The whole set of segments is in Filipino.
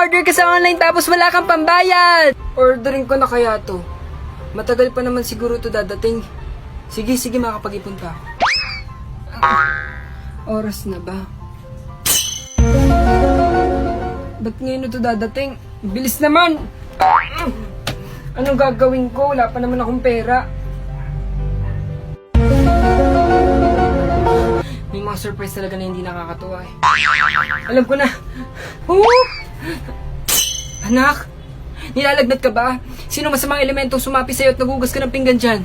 umorder ka sa online tapos wala kang pambayad? Ordering ko na kaya to. Matagal pa naman siguro to dadating. Sige, makakapag-ipon pa ako. Oras na ba? Ba't ngayon ito dadating? Bilis naman! Anong gagawin ko? Wala pa naman akong pera. May mga surprise talaga na hindi nakakatuwa eh. Alam ko na. Oh! Anak! Nilalagnat ka ba? Sino masamang elementong sumapi sa'yo at nagugas ka ng pinggan dyan?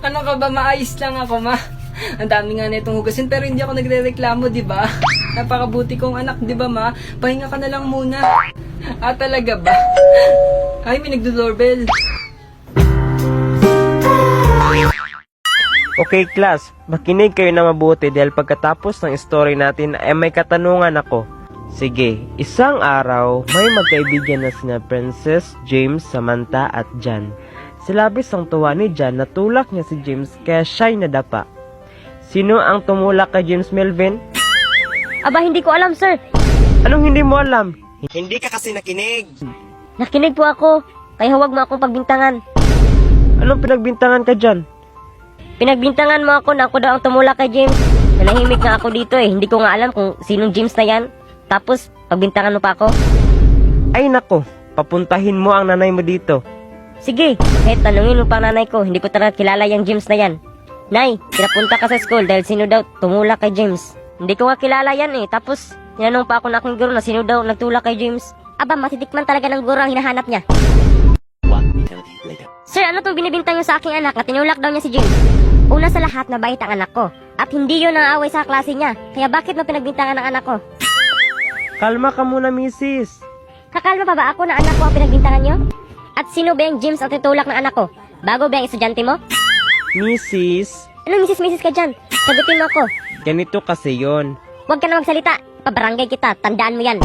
Ano ka ba? Maayos lang ako, ma. Ang dami nga na itong hugasin pero hindi ako nagre-reklamo, di ba? Napakabuti kong anak, di ba, ma? Pahinga ka na lang muna. Ah, talaga ba? Ay, may nagdo-doorbell. Okay class, makinig kayo na mabuti dahil pagkatapos ng story natin ay may katanungan ako. Sige, isang araw, may magkaibigan na sina Princess, James, Samantha at Jan. Silabis ang tuwa ni Jan na tulak niya si James kaya siya'y nadapa. Sino ang tumulak kay James Melvin? Aba, hindi ko alam, sir. Anong hindi mo alam? Hindi ka kasi nakinig. Nakinig po ako. Kaya huwag mo akong pagbintangan. Anong pinagbintangan ka dyan? Pinagbintangan mo ako na ako daw ang tumulak kay James. Nanahimik nga ako dito eh. Hindi ko nga alam kung sinong James na yan. Tapos, pagbintangan mo pa ako. Ay nako, papuntahin mo ang nanay mo dito. Sige, kahit tanungin mo pa ang nanay ko, hindi ko talaga kilala yung James na yan. Nay, pinapunta ka sa school dahil sino daw tumulak kay James. Hindi ko nga kilala yan eh. Tapos, tinanong pa ako na aking guro na sino daw nagtulak kay James. Aba, matitikman talaga ng guro ang hinahanap niya. Sir, ano tong binibintang niyo sa aking anak na tinulak daw niya si James? Una sa lahat, mabait ang anak ko. At hindi yun ang away sa klase niya. Kaya bakit mo pinagbintangan ang anak ko? Kalma ka muna, misis. Kakalma pa ba ako na anak ko ang pinagbintangan niyo? At sino ba yung James ang tinulak ng anak ko? Bago ba yung estudyante mo? Misis, Anong misis-misis ka dyan? Sagutin mo ako. ganito kasi yon. Huwag ka na magsalita. Pabarangay kita. Tandaan mo yan.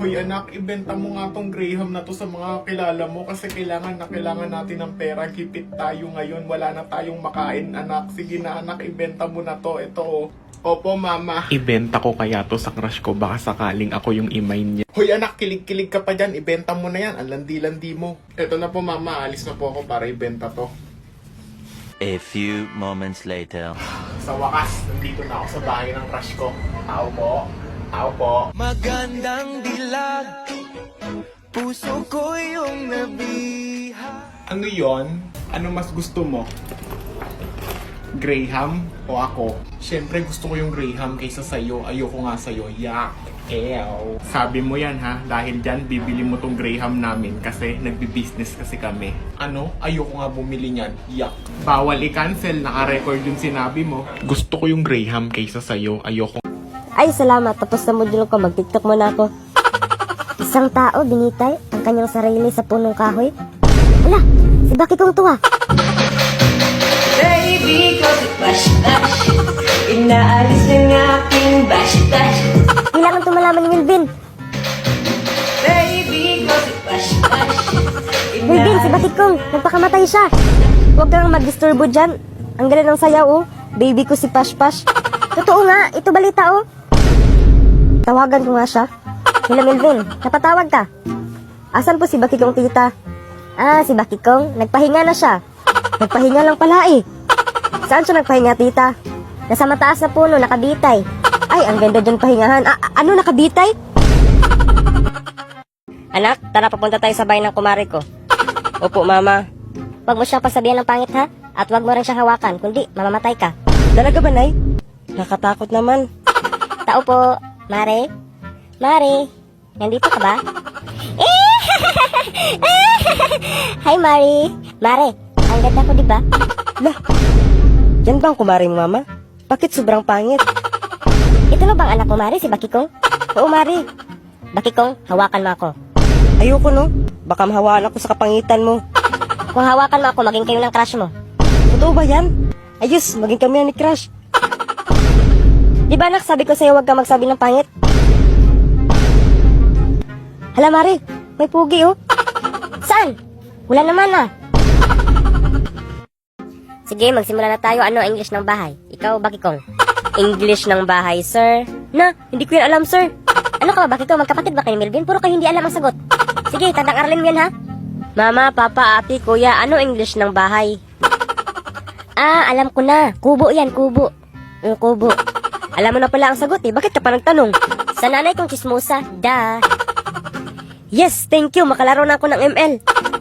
Hoy anak, ibenta mo nga tong Graham na to sa mga kilala mo kasi kailangan natin ng pera. Hipit tayo ngayon, wala na tayong makain anak. Sige na anak, ibenta mo na to. Ito oh. Opo mama. Ibenta ko kaya to sa crush ko, baka sakaling ako yung imay niya. Hoy anak, kilig-kilig ka pa dyan, ibenta mo na yan. Ang landi-landi mo. Ito na po mama, alis na po ako para ibenta to. A few moments later. Sa wakas, nandito na ako sa bahay ng crush ko. Tao po. Tao po. Magandang dilag, puso ko yung nabiha. Ano yon? Ano mas gusto mo? Graham o ako? Siyempre gusto ko yung Graham kaysa sa'yo. Ayoko nga sa'yo. Yak. Ew. Sabi mo yan ha. Dahil dyan, bibili mo tong Graham namin kasi nagbi-business kasi kami. Ano? Ayoko nga bumili niyan. Yak. Bawal i-cancel. Naka-record yung sinabi mo. Gusto ko yung Graham kaysa sa'yo. Ayoko. Ay, salamat. Tapos na module ko. Mag-tiktok muna ako. Isang tao binitay ang kanyang sarili sa punong kahoy. Ala, si Baki kong tuwa. Baby, cause it bash-bash. Inaalis ng aking bash-bash. Kailangan ito malaman ni Wilvin. Baby, cause it bash-bash. Wilvin, si Baki kong. Nagpakamatay siya. Huwag kang mag-disturbo dyan. Ang galing ng sayaw, oh. Baby ko si Pash Pash. Totoo nga, ito balita, oh. Tawagan ko nga siya. Hello, Melvin. Napatawag ka. Asan po si Baki kong tita? Ah, si Baki kong. Nagpahinga na siya. Nagpahinga lang pala eh. Saan siya nagpahinga, tita? Nasa mataas na puno, nakabitay. Ay, ang ganda dyan pahingahan. Ano, nakabitay? Anak, tara papunta tayo sa bahay ng kumari ko. Opo, mama. Huwag mo siyang pasabihan ng pangit, ha? At huwag mo rin siyang hawakan, kundi mamamatay ka. Talaga ba, Nay? Nakatakot naman. Tao po, Mare. Mare, nandito ka ba? Hi, Mare. Mare, ang ganda ko, di ba? Lah, yan ba ang kumari mo, mama? Bakit sobrang pangit? Ito na bang anak mo, Mare, si Baki Kong? Oo, Mare. Baki Kong, hawakan mo ako. Ayoko, no? Baka mahawaan ako sa kapangitan mo. Kung hawakan mo ako, maging kayo ng crush mo. Totoo ba yan? Ayos, maging kami ni Crush. Di ba, anak, sabi ko sa'yo huwag ka magsabi ng pangit? Hala, Mare, may pugi, oh. Saan? Wala naman, ah. Sige, magsimula na tayo. Ano ang English ng bahay? Ikaw, Baki Kong. English ng bahay, sir. Na, hindi ko yan alam, sir. Ano ka ba? Bakit ko magkapatid ba kayo, Melvin? Puro kayo hindi alam ang sagot. Sige, tandang aralin mo yan, ha? Mama, papa, ate, kuya, ano English ng bahay? Ah, alam ko na. Kubo yan, kubo. Kubo. Alam mo na pala ang sagot eh. Bakit ka pa nagtanong? Sa nanay kong chismosa. Da. Yes, thank you. Makalaro na ako ng ML.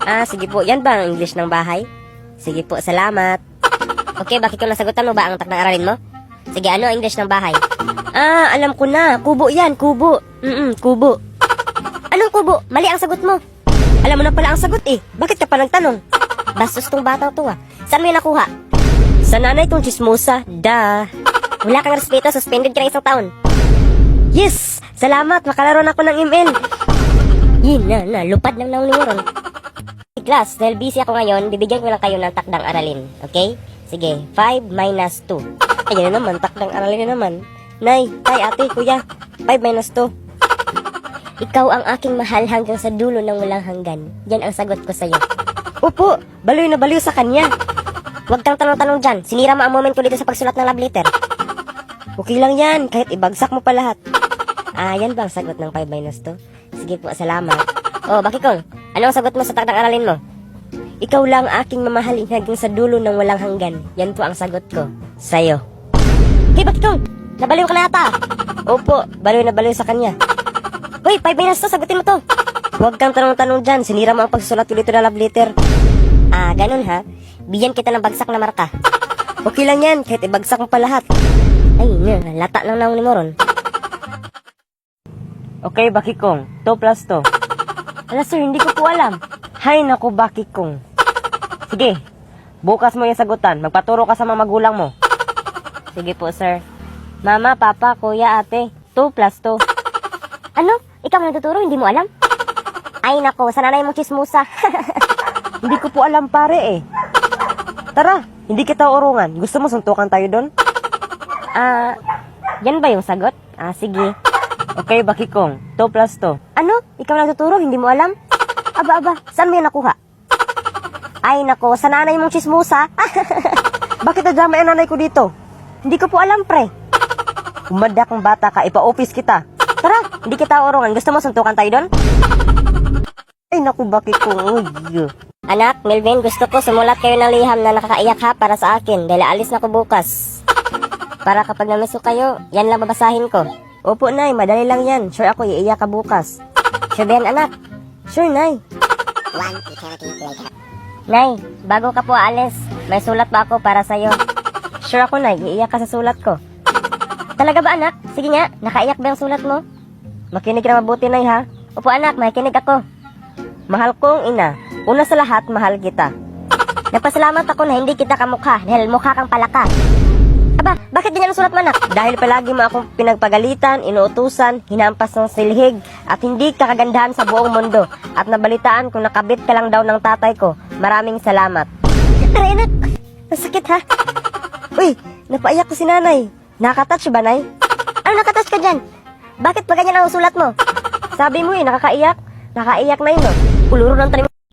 Ah, sige po. Yan ba ang English ng bahay? Sige po, salamat. Okay, bakit ko nasagutan mo ba ang takdang aralin mo? Sige, ano ang English ng bahay? Ah, alam ko na. Kubo yan, kubo. Kubo. Anong kubo? Mali ang sagot mo. Alam mo na pala ang sagot eh. Bakit ka pa nagtanong? Bastos tong bata to ah. Saan mo yung nakuha? Sa nanay kong chismosa. Da. Wala kang respeto, suspended ka ng 1 taon. Yes! Salamat, makalaro na ako ng ML. Yun na, lupad lang na ron. Class, dahil busy ako ngayon, bibigyan ko lang kayo ng takdang aralin. Okay? Sige, 5 minus 2. Ayun na naman, takdang aralin na naman. Nay, tay, ate, kuya, 5 minus 2. Ikaw ang aking mahal hanggang sa dulo ng walang hanggan. Yan ang sagot ko sa'yo. Opo, baliw na baliw sa kanya. Huwag kang tanong-tanong dyan. Sinira mo ang moment ko dito sa pagsulat ng love letter. Okay lang yan, kahit ibagsak mo pa lahat. Ah, yan ba ang sagot ng 5 minus 2? Sige po, salamat. Oh, Bakikong, ano ang sagot mo sa takdang aralin mo? Ikaw lang aking mamahalin hanggang sa dulo ng walang hanggan. Yan po ang sagot ko sa'yo. Hey, Bakikong, nabaliw ka na yata. Opo, baliw na baliw sa kanya. Hoy, 5 minus 2, sagutin mo to. Huwag kang tanong-tanong dyan, sinira mo ang pagsulat ko dito na love letter. Ah, ganun ha? Bigyan kita ng bagsak na marka. Okay lang yan, kahit ibagsak mo pa lahat. Ay, lata lang na mo ron. Okay, Bakikong. 2 plus 2. Ala sir, hindi ko po alam. Hay naku, Bakikong. Sige, bukas mo yung sagutan. Magpaturo ka sa mga magulang mo. Sige po, sir. Mama, papa, kuya, ate. 2 plus 2. Ano? Ikaw ang nagtuturo, hindi mo alam? Ay nako, sa nanay mong chismosa. Hindi ko po alam, pare eh. Tara, hindi kita urungan. Gusto mo suntukan tayo doon? Ah, yan ba yung sagot? Ah, sige. Okay, Bakikong. 2 plus 2. Ano? Ikaw ang nagtuturo, hindi mo alam? Aba, saan mo yung nakuha? Ay nako, sa nanay mong chismosa. Bakit nadama ang nanay ko dito? Hindi ko po alam, pre. Umanda kang bata ka, ipa-office kita. Tara, hindi kita urungan. Gusto mo suntukan tayo doon? Ay naku, Bakikong. Uy. Anak, Melvin, gusto ko sumulat kayo ng liham na nakakaiyak ha para sa akin dahil alis na ko bukas. Para kapag namiss ko kayo, yan lang babasahin ko. Opo, Nay, madali lang yan. Sure ako, iiyak ka bukas. Sure ba yan, anak? Sure, Nay. Nay, bago ka po aalis, may sulat ba ako para sa'yo? Sure ako, Nay, iiyak ka sa sulat ko. Talaga ba, anak? Sige nga, nakaiyak ba ang sulat mo? Makinig na mabuti, Nay, ha? Opo, anak, makikinig ako. Mahal kong ina, una sa lahat, mahal kita. Napasalamat ako na hindi kita kamukha dahil mukha kang palaka. Aba, bakit ganyan ang sulat mo, anak? Dahil palagi mo akong pinagpagalitan, inuutusan, hinampas ng silhig, at hindi ka kagandahan sa buong mundo. At nabalitaan kung nakabit ka lang daw ng tatay ko. Maraming salamat. Aray, anak, ang sakit ha? Uy, napaiyak ko si nanay. Nakatouch ba, Nay? Ano nakatouch ka dyan? Bakit pa ganyan ang sulat mo? Sabi mo nakakaiyak. Nakaiyak na yun, no? Uluro ng tanim.